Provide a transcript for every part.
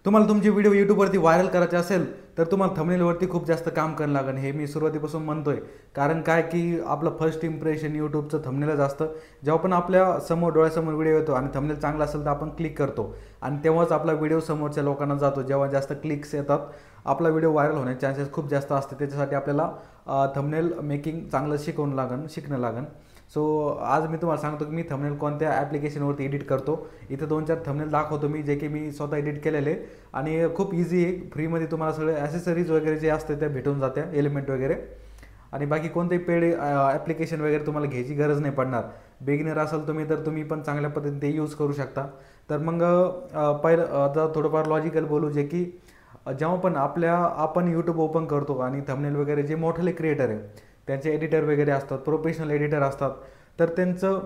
तुम्हाला तुमचे व्हिडिओ यूट्यूबवरती व्हायरल करायचे असेल तर तुम्हाला थंबनेलवरती खूप जास्त काम करावं लागेल, हे मी सुरुवातीपासून म्हणतोय. कारण काय की आपलं फर्स्ट इम्प्रेशन यूट्यूबचं थंबनेलच असतं. जेव्हा पण आपल्या समोर डोळ्यासमोर व्हिडिओ येतो आणि थंबनेल चांगला असेल तर आपण क्लिक करतो आणि तेव्हाच आपला व्हिडिओ समोरच्या लोकांना जातो. जेव्हा जास्त क्लिक्स येतात आपला व्हिडिओ व्हायरल होण्याचे चान्सेस खूप जास्त असते. त्याच्यासाठी आपल्याला थंबनेल मेकिंग चांगलं शिकणं लागेल. सो आज मी तुम्हाला सांगतो की मी थंबनेल कोणत्या ॲप्लिकेशनवरती एडिट करतो. इथे 2-4 थंबनेल दाखवतो मी, जे की मी स्वतः एडिट केलेले आणि खूप इझी आहे. फ्रीमध्ये तुम्हाला सगळे ॲसेसरीज वगैरे जे असते त्या भेटून जात्या, एलिमेंट वगैरे. आणि बाकी कोणतेही पेड ॲप्लिकेशन वगैरे तुम्हाला घ्यायची गरज नाही पडणार. बिगिनर असाल तुम्ही तर तुम्ही पण चांगल्या पद्धतीने ते यूज करू शकता. तर मग पहिलं आता थोडंफार लॉजिकल बोलू, जे की जेव्हा पण आपण यूट्यूब ओपन करतो आणि थंबनेल वगैरे जे मोठे क्रिएटर आहे त्यांचे एडिटर वगैरे असतात, प्रोफेशनल एडिटर असतात, तर त्यांचं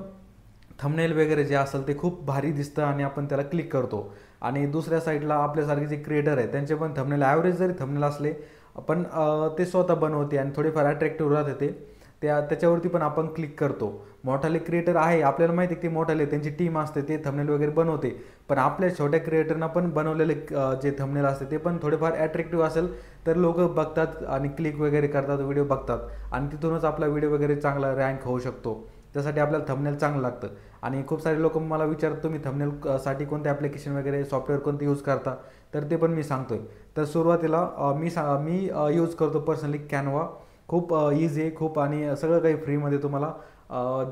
थंबनेल वगैरे जे असेल ते खूप भारी दिसतं आणि आपण त्याला क्लिक करतो. आणि दुसऱ्या साईडला आपल्यासारखे जे क्रिएटर आहे त्यांचे पण थंबनेल ॲव्हरेज जरी थंबनेल असले पण ते स्वतः बनवते आणि थोडेफार अट्रॅक्टिव्ह राहते ते त्याच्यावरती पण आपण क्लिक करतो. मोठाले क्रिएटर आहे, आपल्याला माहिती आहे की ते मोठाले, त्यांची टीम असते, ते थंबनेल वगैरे बनवते. पण आपल्या छोट्या क्रिएटरना पण बनवलेले जे थंबनेल असते ते पण थोडेफार अट्रॅक्टिव्ह असेल तर लोक बघतात आणि क्लिक वगैरे करतात, व्हिडिओ बघतात आणि तिथूनच आपला व्हिडिओ वगैरे चांगला रँक होऊ शकतो. त्यासाठी आपल्याला थंबनेल चांगलं लागतं. आणि खूप सारे लोक मला विचारतात तुम्ही थंबनेल साठी कोणते ॲप्लिकेशन वगैरे सॉफ्टवेअर कोणते यूज करता, तर ते पण मी सांगतोय. तर सुरुवातीला मी यूज करतो पर्सनली कॅनवा. खूप इझी आहे खूप, आणि सगळं काही फ्रीमध्ये तुम्हाला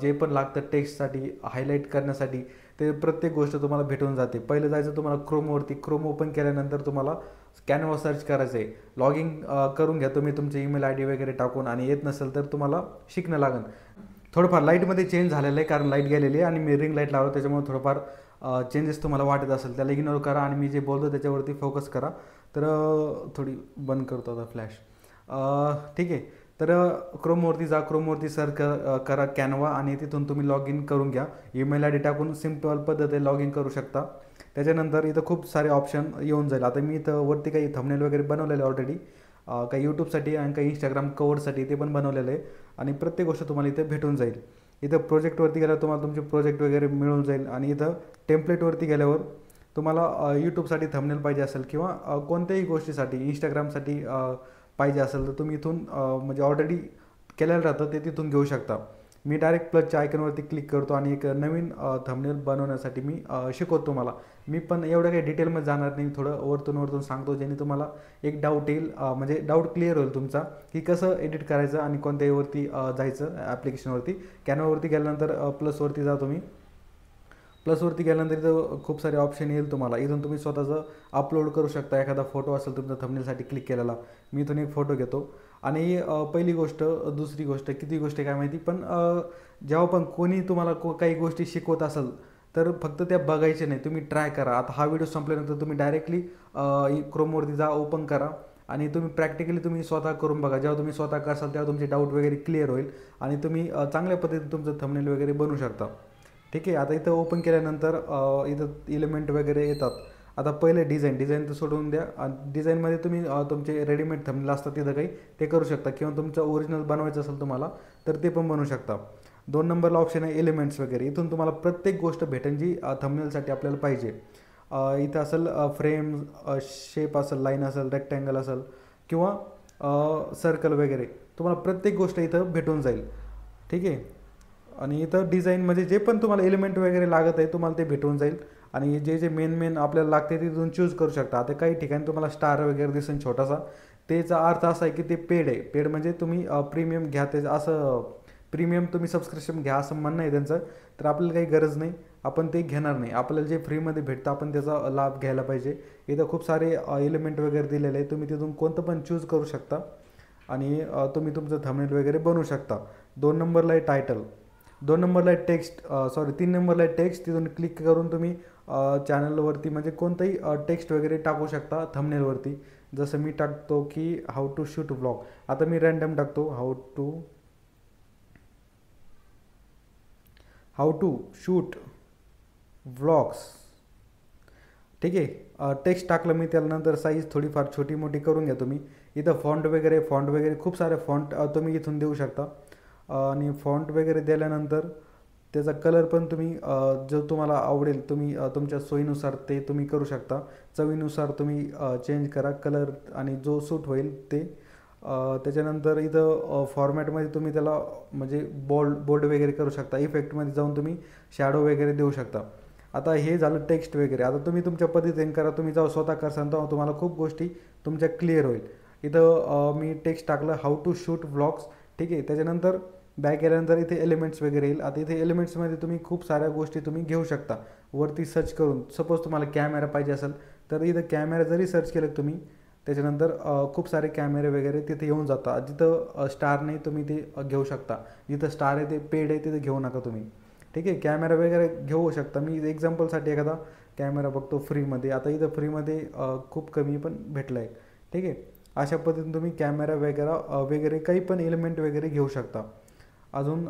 जे पण लागतं टेक्स्टसाठी, हायलाईट करण्यासाठी, ते प्रत्येक गोष्ट तुम्हाला भेटून जाते. पहिलं जायचं तुम्हाला क्रोमवरती. क्रोम ओपन केल्यानंतर तुम्हाला कॅनवा सर्च करायचं आहे. लॉगिंग करून घ्या तुम्ही तुमचे ईमेल आय डी वगैरे टाकून, आणि येत नसेल तर तुम्हाला शिकणं लागेल. थोडंफार लाईटमध्ये चेंज झालेलं आहे कारण लाईट गेलेली आहे आणि मी रिंग लाईट लावलं, त्याच्यामुळे थोडंफार चेंजेस तुम्हाला वाटत असेल त्याला इग्नोर करा आणि मी जे बोलतो त्याच्यावरती फोकस करा. तर थोडी बंद करतो आता फ्लॅश. ठीक आहे. तर क्रोमवरती जा, क्रोमवरती सर्च करा कॅनवा आणि तिथून तुम्ही लॉग इन करून घ्या. ईमेल आय डी टाकून सिम्पल पद्धतीने लॉग इन करू शकता. त्याच्यानंतर इथं खूप सारे ऑप्शन येऊन जाईल. आता मी इथं वरती काही थंबनेल वगैरे बनवलेले ऑलरेडी, काही यूट्यूबसाठी आणि काही इंस्टाग्राम कवरसाठी ते पण बनवलेलं आहे आणि प्रत्येक गोष्ट तुम्हाला इथे भेटून जाईल. इथं प्रोजेक्टवरती गेल्यावर तुम्हाला तुमचे प्रोजेक्ट वगैरे मिळून जाईल आणि इथं टेम्पलेटवरती गेल्यावर तुम्हाला यूट्यूबसाठी थंबनेल पाहिजे असेल किंवा कोणत्याही गोष्टीसाठी इंस्टाग्रामसाठी पाहिजे असेल तर तुम्ही इथून म्हणजे ऑलरेडी केलेलं राहतं ते तिथून घेऊ शकता. मी डायरेक्ट प्लसच्या आयकनवरती क्लिक करतो आणि एक नवीन थंबनेल बनवण्यासाठी मी शिकवतो तुम्हाला. मी पण एवढं काही डिटेलमध्ये जाणार नाही, थोडं वरतून सांगतो ज्याने तुम्हाला एक डाऊट येईल, म्हणजे डाऊट क्लिअर होईल तुमचा की कसं एडिट करायचं आणि कोणत्यावरती जायचं ॲप्लिकेशनवरती. कॅनवावरती गेल्यानंतर प्लसवरती जा तुम्ही. प्लसवरती गेल्यानंतर इथं खूप सारे ऑप्शन येईल तुम्हाला. इथून तुम्ही स्वतःचं अपलोड करू शकता. एखादा फोटो असेल तुमचा थंबनेलसाठी क्लिक केलेला, मी इथून एक फोटो घेतो आणि पहिली गोष्ट, दुसरी गोष्ट, किती गोष्ट काय माहिती, पण जेव्हा पण कोणी तुम्हाला काही गोष्टी शिकवत असेल तर फक्त त्या बघायचे नाही, तुम्ही ट्राय करा. आता हा व्हिडिओ संपल्यानंतर तुम्ही डायरेक्टली क्रोमवरती जा, ओपन करा आणि तुम्ही प्रॅक्टिकली तुम्ही स्वतः करून बघा. जेव्हा तुम्ही स्वतः करसाल तेव्हा तुमचे डाऊट वगैरे क्लिअर होईल आणि तुम्ही चांगल्या पद्धतीने तुमचं थंबनेल वगैरे बनवू शकता. ठीक आहे. आता इथं ओपन केल्यानंतर इथं एलिमेंट वगैरे येतात. आता पहिले डिझाईन तर सोडून द्या. डिझाईनमध्ये तुम्ही तुमचे रेडीमेड थंबनेल असतात तिथं काही, ते करू शकता किंवा तुमचं ओरिजिनल बनवायचं असेल तुम्हाला तर ते पण बनवू शकता. 2 नंबरला ऑप्शन आहे एलिमेंट्स वगैरे. इथून तुम्हाला प्रत्येक गोष्ट भेटेल जी थंबनेलसाठी आपल्याला पाहिजे. इथं असेल फ्रेम, शेप असेल, लाईन असेल, रेक्टँगल असेल किंवा सर्कल वगैरे, तुम्हाला प्रत्येक गोष्ट इथं भेटून जाईल. ठीक आहे. आणि इथं डिझाईनमध्ये जे पण तुम्हाला एलिमेंट वगैरे लागत आहे तुम्हाला ते भेटून जाईल आणि जे मेन आपल्याला लागते ते तिथून चूज करू शकता. आता काही ठिकाणी तुम्हाला स्टार वगैरे दिसेल छोटासा, त्याचा अर्थ असा आहे की ते पेड आहे. पेड म्हणजे तुम्ही प्रीमियम घ्या, ते असं प्रीमियम तुम्ही सबस्क्रिप्शन घ्या असं म्हणणं आहे त्यांचं. तर आपल्याला काही गरज नाही, आपण ते घेणार नाही. आपल्याला जे फ्रीमध्ये भेटतं आपण त्याचा लाभ घ्यायला पाहिजे. इथं खूप सारे एलिमेंट वगैरे दिलेले आहे, तुम्ही तिथून कोणतं पण चूज करू शकता आणि तुम्ही तुमचं थंबनेल वगैरे बनवू शकता. 2 नंबरला आहे टायटल. 2 नंबरला आहे टेक्स्ट, 3 नंबरला आहे टेक्स्ट. तिथून क्लिक करून तुम्ही चॅनलवरती म्हणजे कोणतंही टेक्स्ट वगैरे टाकू शकता थंबनेलवरती. जसं मी टाकतो की हाऊ टू शूट व्लॉग. आता मी रँडम टाकतो हाऊ टू शूट व्लॉग्स. ठीक आहे. टेक्स्ट टाकलं मी, त्यानंतर साईज थोडीफार छोटी मोठी करून घ्या तुम्ही. इथं फॉन्ट वगैरे खूप सारे फॉन्ट तुम्ही इथून देऊ शकता आणि फॉन्ट वगैरे दिल्यानंतर त्याचा कलर पण तुम्ही जो तुम्हाला आवडेल तुम्ही तुमच्या सोयीनुसार ते तुम्ही करू शकता. चवीनुसार तुम्ही चेंज करा कलर आणि जो सूट होईल ते. त्याच्यानंतर इथं फॉर्मॅटमध्ये तुम्ही त्याला म्हणजे बोल्ड वगैरे करू शकता. इफेक्टमध्ये जाऊन तुम्ही शॅडो वगैरे देऊ शकता. आता हे झालं टेक्स्ट वगैरे. आता तुम्ही तुमच्या पद्धतीने करा. तुम्ही जेव्हा स्वतः करसाल तेव्हा तुम्हाला खूप गोष्टी तुमच्या क्लिअर होईल. इथं मी टेक्स्ट टाकलं हाऊ टू शूट व्लॉग्स, ठीक आहे. त्याच्यानंतर बॅक गेल्यानंतर इथे एलिमेंट्स वगैरे येईल. आता इथे एलिमेंट्समध्ये तुम्ही खूप साऱ्या गोष्टी तुम्ही घेऊ शकता वरती सर्च करून. सपोज तुम्हाला कॅमेरा पाहिजे असेल तर इथं कॅमेरा जरी सर्च केलं तुम्ही, त्याच्यानंतर खूप सारे कॅमेरे वगैरे तिथे येऊन जातात. जिथं स्टार नाही तुम्ही ते घेऊ शकता. जिथं स्टार आहे ते पेड आहे तिथे घेऊ नका तुम्ही, ठीक आहे. कॅमेरा वगैरे घेऊ शकता. मी एक्झाम्पलसाठी एखादा कॅमेरा बघतो फ्रीमध्ये. आता इथं फ्रीमध्ये खूप कमी पण भेटला आहे, ठीक आहे. अशा पद्धतीने तुम्ही कॅमेरा वगैरे काही पण एलिमेंट वगैरे घेऊ शकता. अजून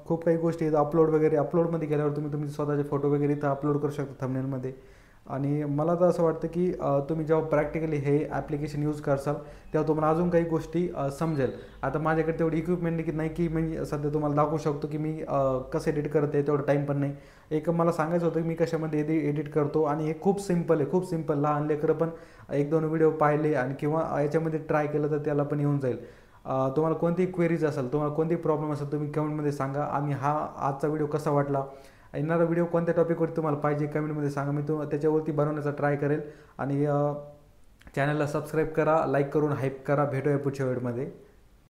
खूप काही गोष्टी आहेत. अपलोडमध्ये गेल्यावर तुम्ही तुमचे स्वतःचे फोटो वगैरे इथं अपलोड करू शकता थंबनेलमध्ये. आणि मला तर असं वाटतं की तुम्ही जेव्हा प्रॅक्टिकली हे ॲप्लिकेशन यूज करसाल तेव्हा तुम्हाला अजून काही गोष्टी समजेल. आता माझ्याकडे तेवढी इक्विपमेंट नाही की मी सध्या तुम्हाला दाखवू शकतो की मी कसं एडिट करते, तेवढं टाईम पण नाही. एक मला सांगायचं होतं की मी कशामध्ये एडिट करतो. आणि हे खूप सिम्पल आहे, खूप सिम्पल. लहान लेकरं पण 1-2 व्हिडिओ पाहिले आणि किंवा याच्यामध्ये ट्राय केलं तर त्याला पण येऊन जाईल. तुम्हाला कोणतीही क्वेरीज असेल, तुम्हाला कोणतीही प्रॉब्लेम असेल तुम्ही कमेंटमध्ये सांगा. आणि आजचा व्हिडिओ कसा वाटला, येणारा व्हिडिओ कोणत्या टॉपिकवरती तुम्हाला पाहिजे कमेंटमध्ये सांगा. मी त्याच्यावरती बनवण्याचा ट्राय करेल. आणि चॅनलला सबस्क्राईब करा, लाईक करून हाईप करा. भेटूया पुढच्या व्हिडिओमध्ये.